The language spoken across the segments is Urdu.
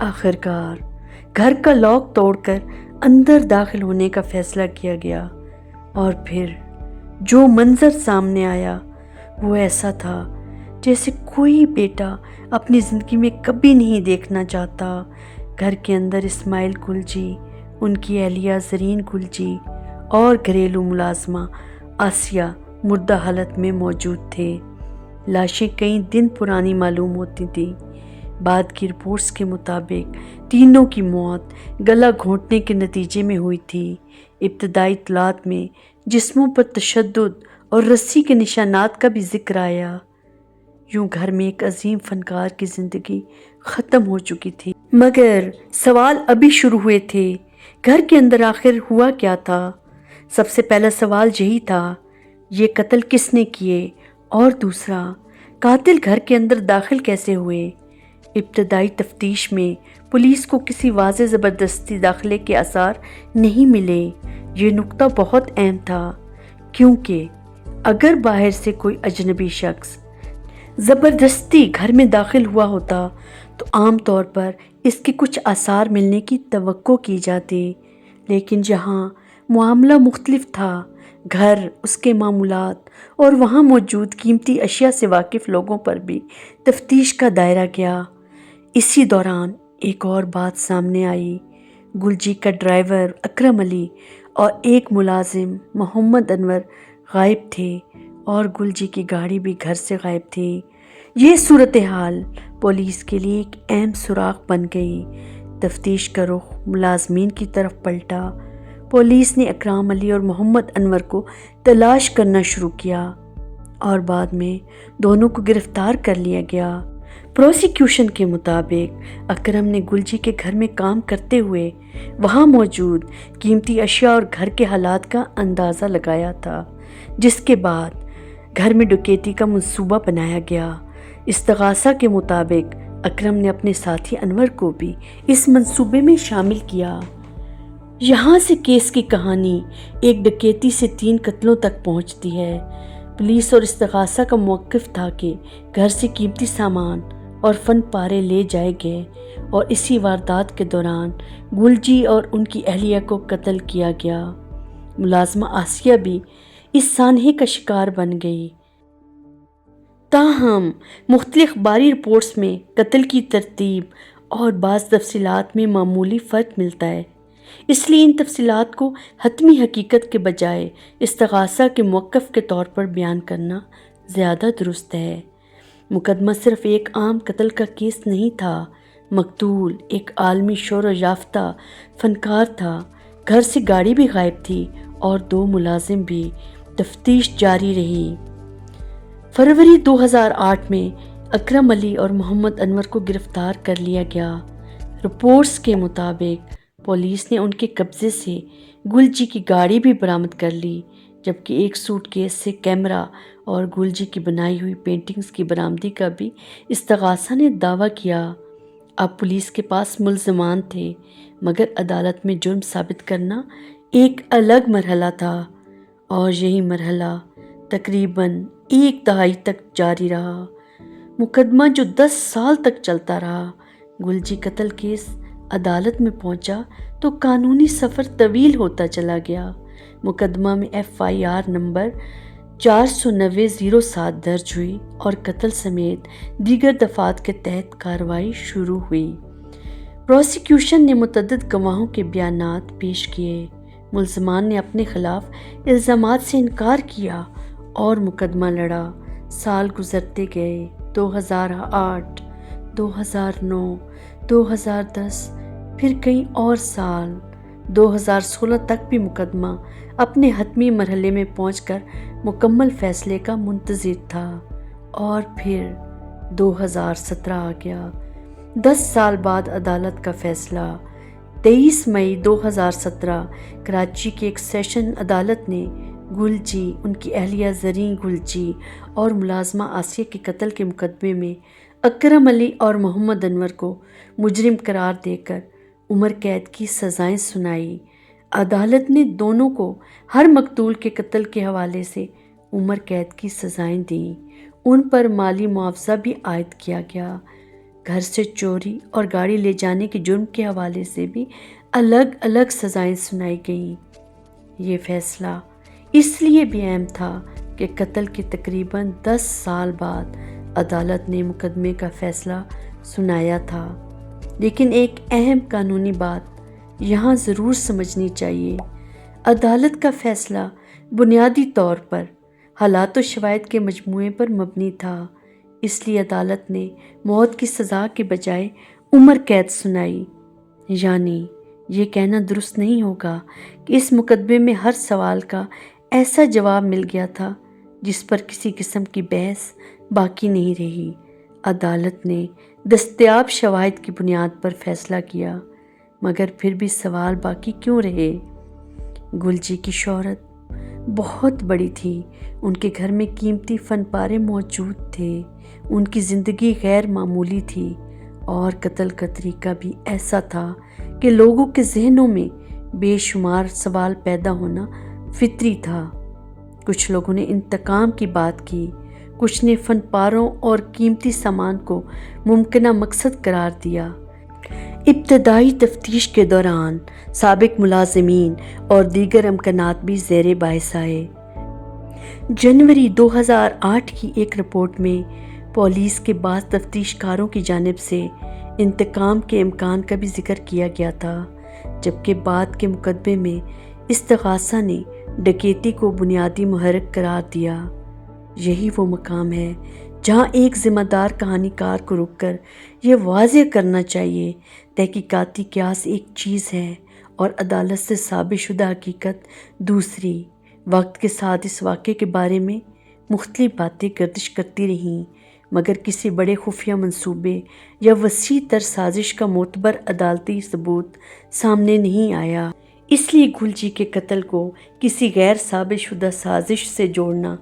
آخرکار گھر کا لاک توڑ کر اندر داخل ہونے کا فیصلہ کیا گیا، اور پھر جو منظر سامنے آیا وہ ایسا تھا جیسے کوئی بیٹا اپنی زندگی میں کبھی نہیں دیکھنا چاہتا۔ گھر کے اندر اسماعیل گلجی، ان کی اہلیہ زرین گلجی اور گھریلو ملازمہ آسیہ مردہ حالت میں موجود تھے۔ لاشیں کئی دن پرانی معلوم ہوتی تھیں۔ بعد کی رپورٹس کے مطابق تینوں کی موت گلا گھونٹنے کے نتیجے میں ہوئی تھی۔ ابتدائی اطلاعات میں جسموں پر تشدد اور رسی کے نشانات کا بھی ذکر آیا۔ یوں گھر میں ایک عظیم فنکار کی زندگی ختم ہو چکی تھی۔ مگر سوال ابھی شروع ہوئے تھے، گھر کے اندر آخر ہوا کیا تھا؟ سب سے پہلا سوال یہی تھا، یہ قتل کس نے کیے؟ اور دوسرا، قاتل گھر کے اندر داخل کیسے ہوئے؟ ابتدائی تفتیش میں پولیس کو کسی واضح زبردستی داخلے کے آثار نہیں ملے۔ یہ نکتہ بہت اہم تھا، کیونکہ اگر باہر سے کوئی اجنبی شخص زبردستی گھر میں داخل ہوا ہوتا تو عام طور پر اس کے کچھ آثار ملنے کی توقع کی جاتی، لیکن یہاں معاملہ مختلف تھا۔ گھر، اس کے معمولات اور وہاں موجود قیمتی اشیاء سے واقف لوگوں پر بھی تفتیش کا دائرہ گیا۔ اسی دوران ایک اور بات سامنے آئی۔ گلجی کا ڈرائیور اکرم علی اور ایک ملازم محمد انور غائب تھے، اور گلجی کی گاڑی بھی گھر سے غائب تھی۔ یہ صورتحال پولیس کے لیے ایک اہم سراغ بن گئی۔ تفتیش کا رخ ملازمین کی طرف پلٹا۔ پولیس نے اکرم علی اور محمد انور کو تلاش کرنا شروع کیا، اور بعد میں دونوں کو گرفتار کر لیا گیا۔ پروسیکیوشن کے مطابق اکرم نے گلجی کے گھر میں کام کرتے ہوئے وہاں موجود قیمتی اشیاء اور گھر کے حالات کا اندازہ لگایا تھا، جس کے بعد گھر میں ڈکیتی کا منصوبہ بنایا گیا۔ استغاثہ کے مطابق اکرم نے اپنے ساتھی انور کو بھی اس منصوبے میں شامل کیا۔ یہاں سے کیس کی کہانی ایک ڈکیتی سے 3 قتلوں تک پہنچتی ہے۔ پولیس اور استغاثہ کا موقف تھا کہ گھر سے قیمتی سامان اور فن پارے لے جائے گئے، اور اسی واردات کے دوران گلجی اور ان کی اہلیہ کو قتل کیا گیا۔ ملازمہ آسیہ بھی اس سانحے کا شکار بن گئی۔ تاہم مختلف اخباری رپورٹس میں قتل کی ترتیب اور بعض تفصیلات میں معمولی فرق ملتا ہے، اس لیے ان تفصیلات کو حتمی حقیقت کے بجائے استغاثہ کے موقف کے طور پر بیان کرنا زیادہ درست ہے۔ مقدمہ صرف ایک عام قتل کا کیس نہیں تھا۔ مقتول ایک عالمی شہرت یافتہ فنکار تھا۔ گھر سے گاڑی بھی غائب تھی اور 2 ملازم بھی۔ تفتیش جاری رہی۔ فروری 2008 میں اکرم علی اور محمد انور کو گرفتار کر لیا گیا۔ رپورٹس کے مطابق پولیس نے ان کے قبضے سے گلجی کی گاڑی بھی برآمد کر لی، جبکہ ایک سوٹ کیس سے کیمرہ اور گلجی کی بنائی ہوئی پینٹنگز کی برآمدی کا بھی استغاثہ نے دعویٰ کیا۔ اب پولیس کے پاس ملزمان تھے، مگر عدالت میں جرم ثابت کرنا ایک الگ مرحلہ تھا، اور یہی مرحلہ تقریباً 1 دہائی تک جاری رہا۔ مقدمہ جو 10 سال تک چلتا رہا۔ گلجی قتل کیس عدالت میں پہنچا تو قانونی سفر طویل ہوتا چلا گیا۔ مقدمہ میں FIR نمبر 490-07 درج ہوئی اور قتل سمیت دیگر دفعات کے تحت کارروائی شروع ہوئی۔ پروسیکیوشن نے متعدد گواہوں کے بیانات پیش کیے۔ ملزمان نے اپنے خلاف الزامات سے انکار کیا اور مقدمہ لڑا۔ سال گزرتے گئے۔ 2008، 2009، 2010، پھر کئی اور سال۔ 2016 تک بھی مقدمہ اپنے حتمی مرحلے میں پہنچ کر مکمل فیصلے کا منتظر تھا، اور پھر 2017 آ گیا۔ 10 سال بعد عدالت کا فیصلہ۔ 23 مئی 2017 کراچی کی ایک سیشن عدالت نے گلجی، ان کی اہلیہ زرین گلجی اور ملازمہ آسیہ کے قتل کے مقدمے میں اکرم علی اور محمد انور کو مجرم قرار دے کر عمر قید کی سزائیں سنائی۔ عدالت نے دونوں کو ہر مقتول کے قتل کے حوالے سے عمر قید کی سزائیں دیں۔ ان پر مالی معاوضہ بھی عائد کیا گیا۔ گھر سے چوری اور گاڑی لے جانے کے جرم کے حوالے سے بھی الگ الگ سزائیں سنائی گئیں۔ یہ فیصلہ اس لیے بھی اہم تھا کہ قتل کے تقریباً 10 سال بعد عدالت نے مقدمے کا فیصلہ سنایا تھا۔ لیکن ایک اہم قانونی بات یہاں ضرور سمجھنی چاہیے۔ عدالت کا فیصلہ بنیادی طور پر حالات و شواہد کے مجموعے پر مبنی تھا، اس لیے عدالت نے موت کی سزا کے بجائے عمر قید سنائی۔ یعنی یہ کہنا درست نہیں ہوگا کہ اس مقدمے میں ہر سوال کا ایسا جواب مل گیا تھا جس پر کسی قسم کی بحث باقی نہیں رہی۔ عدالت نے دستیاب شواہد کی بنیاد پر فیصلہ کیا، مگر پھر بھی سوال باقی کیوں رہے؟ گلجی کی شہرت بہت بڑی تھی، ان کے گھر میں قیمتی فن پارے موجود تھے، ان کی زندگی غیر معمولی تھی، اور قتل کا طریقہ بھی ایسا تھا کہ لوگوں کے ذہنوں میں بے شمار سوال پیدا ہونا فطری تھا۔ کچھ لوگوں نے انتقام کی بات کی، کچھ نے فن پاروں اور قیمتی سامان کو ممکنہ مقصد قرار دیا۔ ابتدائی تفتیش کے دوران سابق ملازمین اور دیگر امکانات بھی زیر بحث آئے۔ جنوری 2008 کی ایک رپورٹ میں پولیس کے بعض تفتیش کاروں کی جانب سے انتقام کے امکان کا بھی ذکر کیا گیا تھا، جبکہ بعد کے مقدمے میں استغاثہ نے ڈکیتی کو بنیادی محرک قرار دیا۔ یہی وہ مقام ہے جہاں ایک ذمہ دار کہانی کار کو رک کر یہ واضح کرنا چاہیے، تحقیقاتی قیاس ایک چیز ہے اور عدالت سے ثابت شدہ حقیقت دوسری۔ وقت کے ساتھ اس واقعے کے بارے میں مختلف باتیں گردش کرتی رہیں، مگر کسی بڑے خفیہ منصوبے یا وسیع تر سازش کا معتبر عدالتی ثبوت سامنے نہیں آیا۔ اس لیے گلجی کے قتل کو کسی غیر ثابت شدہ سازش سے جوڑنا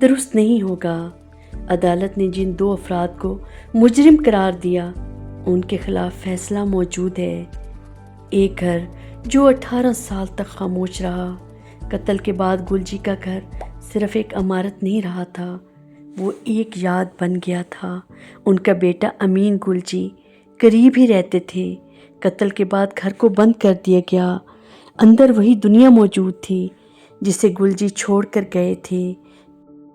درست نہیں ہوگا۔ عدالت نے جن 2 افراد کو مجرم قرار دیا ان کے خلاف فیصلہ موجود ہے۔ ایک گھر جو 18 سال تک خاموش رہا۔ قتل کے بعد گلجی کا گھر صرف ایک عمارت نہیں رہا تھا، وہ ایک یاد بن گیا تھا۔ ان کا بیٹا امین گلجی قریب ہی رہتے تھے۔ قتل کے بعد گھر کو بند کر دیا گیا، اندر وہی دنیا موجود تھی جسے گلجی چھوڑ کر گئے تھے۔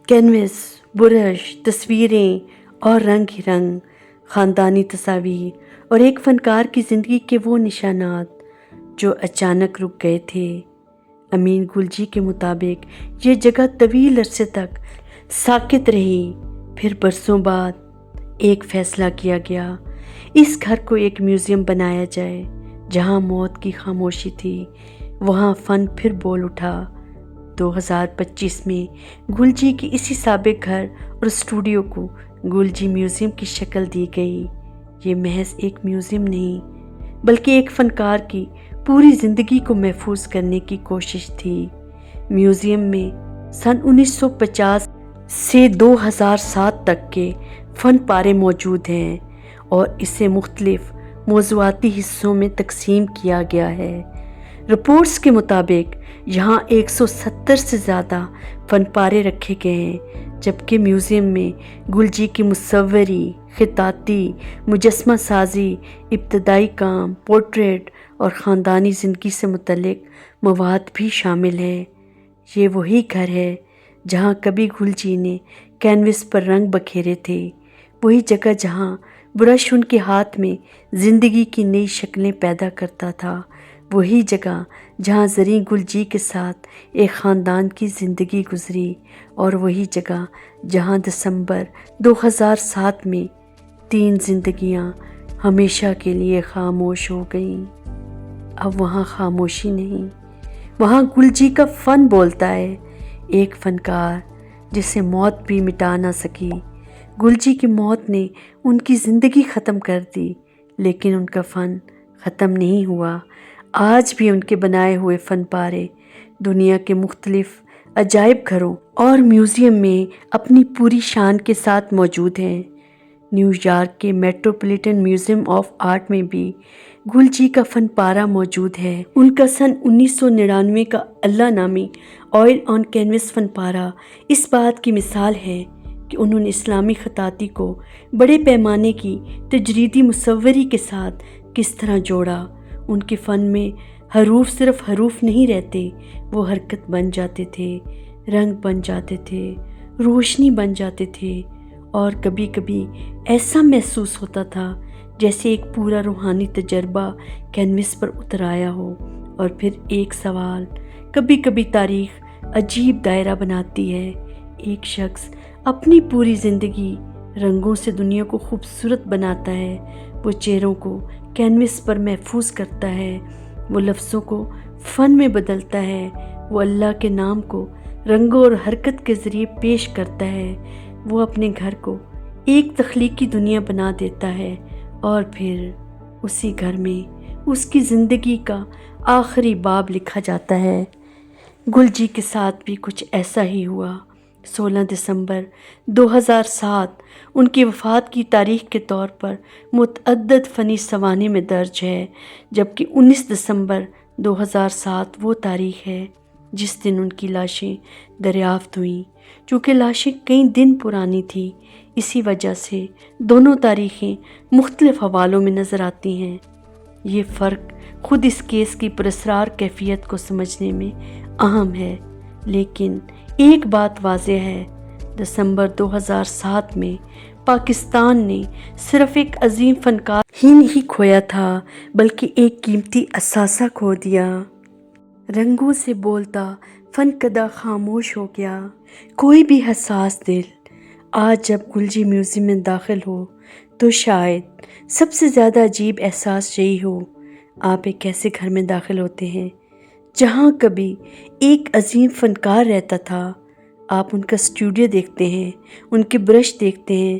کینوس، برش، تصویریں اور رنگ ہی رنگ، خاندانی تصاویر اور ایک فنکار کی زندگی کے وہ نشانات جو اچانک رک گئے تھے۔ امین گلجی کے مطابق یہ جگہ طویل عرصے تک ساکت رہی، پھر برسوں بعد ایک فیصلہ کیا گیا، اس گھر کو ایک میوزیم بنایا جائے۔ جہاں موت کی خاموشی تھی وہاں فن پھر بول اٹھا۔ 2025 میں گلجی کی اسی سابق گھر اور اسٹوڈیو کو گلجی میوزیم کی شکل دی گئی۔ یہ محض ایک میوزیم نہیں بلکہ ایک فنکار کی پوری زندگی کو محفوظ کرنے کی کوشش تھی۔ میوزیم میں سن 1950 سے 2007 تک کے فن پارے موجود ہیں اور اسے مختلف موضوعاتی حصوں میں تقسیم کیا گیا ہے۔ رپورٹس کے مطابق یہاں 170 سے زیادہ فن پارے رکھے گئے ہیں، جبکہ میوزیم میں گلجی کی مصوری، خطاطی، مجسمہ سازی، ابتدائی کام، پورٹریٹ اور خاندانی زندگی سے متعلق مواد بھی شامل ہے۔ یہ وہی گھر ہے جہاں کبھی گلجی نے کینوس پر رنگ بکھیرے تھے، وہی جگہ جہاں برش ان کے ہاتھ میں زندگی کی نئی شکلیں پیدا کرتا تھا، وہی جگہ جہاں زریں گلجی کے ساتھ ایک خاندان کی زندگی گزری، اور وہی جگہ جہاں دسمبر 2007 میں 3 زندگیاں ہمیشہ کے لیے خاموش ہو گئیں۔ اب وہاں خاموشی نہیں، وہاں گلجی کا فن بولتا ہے، ایک فنکار جسے موت بھی مٹا نہ سکی۔ گلجی کی موت نے ان کی زندگی ختم کر دی، لیکن ان کا فن ختم نہیں ہوا۔ آج بھی ان کے بنائے ہوئے فن پارے دنیا کے مختلف عجائب گھروں اور میوزیم میں اپنی پوری شان کے ساتھ موجود ہیں۔ نیو یارک کے میٹروپولیٹن میوزیم آف آرٹ میں بھی گلجی کا فن پارہ موجود ہے۔ ان کا سن 1999 کا اللہ نامی آئل آن کینوس فن پارہ اس بات کی مثال ہے کہ انہوں نے اسلامی خطاطی کو بڑے پیمانے کی تجریدی مصوری کے ساتھ کس طرح جوڑا۔ ان کے فن میں حروف صرف حروف نہیں رہتے، وہ حرکت بن جاتے تھے، رنگ بن جاتے تھے، روشنی بن جاتے تھے، اور کبھی کبھی ایسا محسوس ہوتا تھا جیسے ایک پورا روحانی تجربہ کینوس پر اتر آیا ہو۔ اور پھر ایک سوال، کبھی کبھی تاریخ عجیب دائرہ بناتی ہے۔ ایک شخص اپنی پوری زندگی رنگوں سے دنیا کو خوبصورت بناتا ہے، وہ چہروں کو کینوس پر محفوظ کرتا ہے، وہ لفظوں کو فن میں بدلتا ہے، وہ اللہ کے نام کو رنگوں اور حرکت کے ذریعے پیش کرتا ہے، وہ اپنے گھر کو ایک تخلیقی دنیا بنا دیتا ہے، اور پھر اسی گھر میں اس کی زندگی کا آخری باب لکھا جاتا ہے۔ گلجی کے ساتھ بھی کچھ ایسا ہی ہوا۔ 16 دسمبر 2007 ان کی وفات کی تاریخ کے طور پر متعدد فنی سوانح میں درج ہے، جبکہ 19 دسمبر 2007 وہ تاریخ ہے جس دن ان کی لاشیں دریافت ہوئیں۔ چونکہ لاشیں کئی دن پرانی تھیں، اسی وجہ سے دونوں تاریخیں مختلف حوالوں میں نظر آتی ہیں۔ یہ فرق خود اس کیس کی پراسرار کیفیت کو سمجھنے میں اہم ہے، لیکن ایک بات واضح ہے، دسمبر 2007 میں پاکستان نے صرف ایک عظیم فنکار ہی نہیں کھویا تھا، بلکہ ایک قیمتی اثاثہ کھو دیا۔ رنگوں سے بولتا فن کدہ خاموش ہو گیا۔ کوئی بھی حساس دل آج جب گلجی میوزیم میں داخل ہو تو شاید سب سے زیادہ عجیب احساس یہی ہو۔ آپ ایک ایسے گھر میں داخل ہوتے ہیں جہاں کبھی ایک عظیم فنکار رہتا تھا۔ آپ ان کا اسٹوڈیو دیکھتے ہیں، ان کے برش دیکھتے ہیں،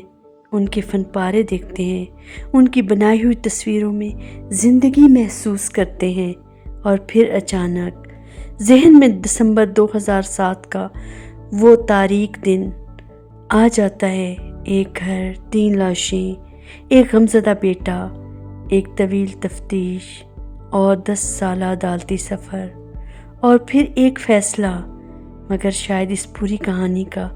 ان کے فن پارے دیکھتے ہیں، ان کی بنائی ہوئی تصویروں میں زندگی محسوس کرتے ہیں، اور پھر اچانک ذہن میں دسمبر 2007 کا وہ تاریک دن آ جاتا ہے۔ ایک گھر، 3 لاشیں، ایک غمزدہ بیٹا، ایک طویل تفتیش اور 10 سالہ عدالتی سفر، اور پھر ایک فیصلہ۔ مگر شاید اس پوری کہانی کا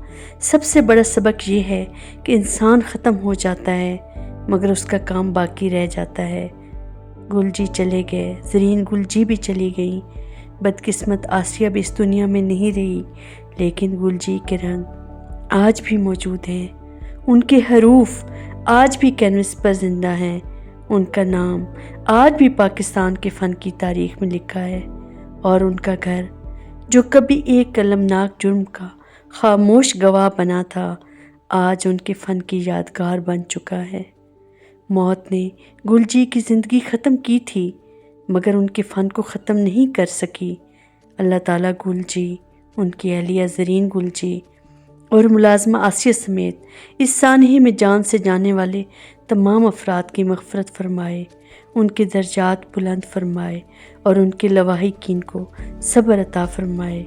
سب سے بڑا سبق یہ ہے کہ انسان ختم ہو جاتا ہے مگر اس کا کام باقی رہ جاتا ہے۔ گلجی چلے گئے، زرین گلجی بھی چلی گئیں، بدقسمت آسیہ بھی اس دنیا میں نہیں رہی، لیکن گلجی کے رنگ آج بھی موجود ہیں، ان کے حروف آج بھی کینوس پر زندہ ہیں، ان کا نام آج بھی پاکستان کے فن کی تاریخ میں لکھا ہے، اور ان کا گھر جو کبھی ایک المناک جرم کا خاموش گواہ بنا تھا، آج ان کے فن کی یادگار بن چکا ہے۔ موت نے گلجی کی زندگی ختم کی تھی مگر ان کے فن کو ختم نہیں کر سکی۔ اللہ تعالیٰ گلجی، ان کی اہلیہ زرین گلجی اور ملازمہ آسیہ سمیت اس سانحے میں جان سے جانے والے تمام افراد کی مغفرت فرمائے، ان کے درجات بلند فرمائے اور ان کے لواحقین کو صبر عطا فرمائے۔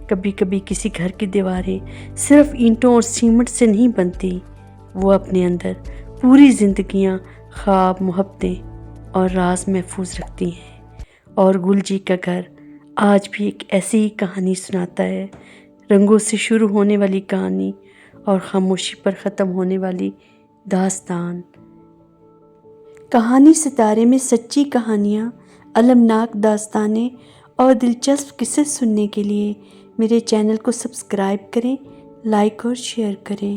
کبھی کبھی کسی گھر کی دیواریں صرف اینٹوں اور سیمنٹ سے نہیں بنتی، وہ اپنے اندر پوری زندگیاں، خواب، محبتیں اور راز محفوظ رکھتی ہیں، اور گلجی کا گھر آج بھی ایک ایسی ہی کہانی سناتا ہے، رنگوں سے شروع ہونے والی کہانی اور خاموشی پر ختم ہونے والی داستان۔ کہانی ستارے میں سچی کہانیاں، المناک داستانیں اور دلچسپ قصے سننے کے لیے میرے چینل کو سبسکرائب کریں، لائک اور شیئر کریں۔